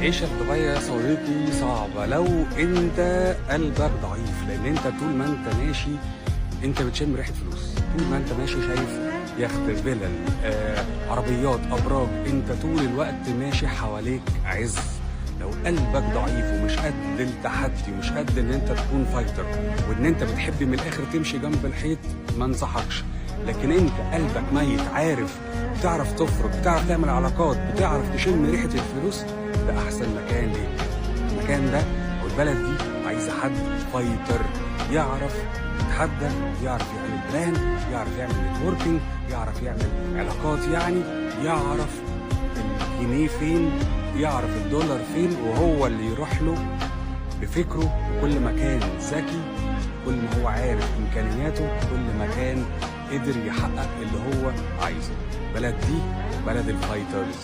العيشة في دبي يا صديقي صعبة لو انت قلبك ضعيف، لان انت طول ما انت ماشي انت بتشم ريحة فلوس، طول ما انت ماشي شايف يخت فيلل عربيات ابراج، انت طول الوقت ماشي حواليك عز. لو قلبك ضعيف ومش قد التحدي ومش قد ان انت تكون فايتر وان انت بتحب من الاخر تمشي جنب الحيط، ما انصحكش. لكن انت قلبك ميت، عارف بتعرف تفرق، بتعرف تعمل علاقات، بتعرف تشم ريحة الفلوس، ده احسن مكان ليك. المكان ده او البلد دي عايزه حد فايتر، يعرف يتحدى، يعرف يعمل بلان، يعرف يعمل نتوركينج، يعرف يعمل علاقات، يعني يعرف الجنيه فين، يعرف الدولار فين، وهو اللي يروح له بفكره. كل ما كان ذكي، كل ما هو عارف امكانياته، كل ما كان قدر يحقق اللي هو عايزه. بلد دي بلد الفايترز.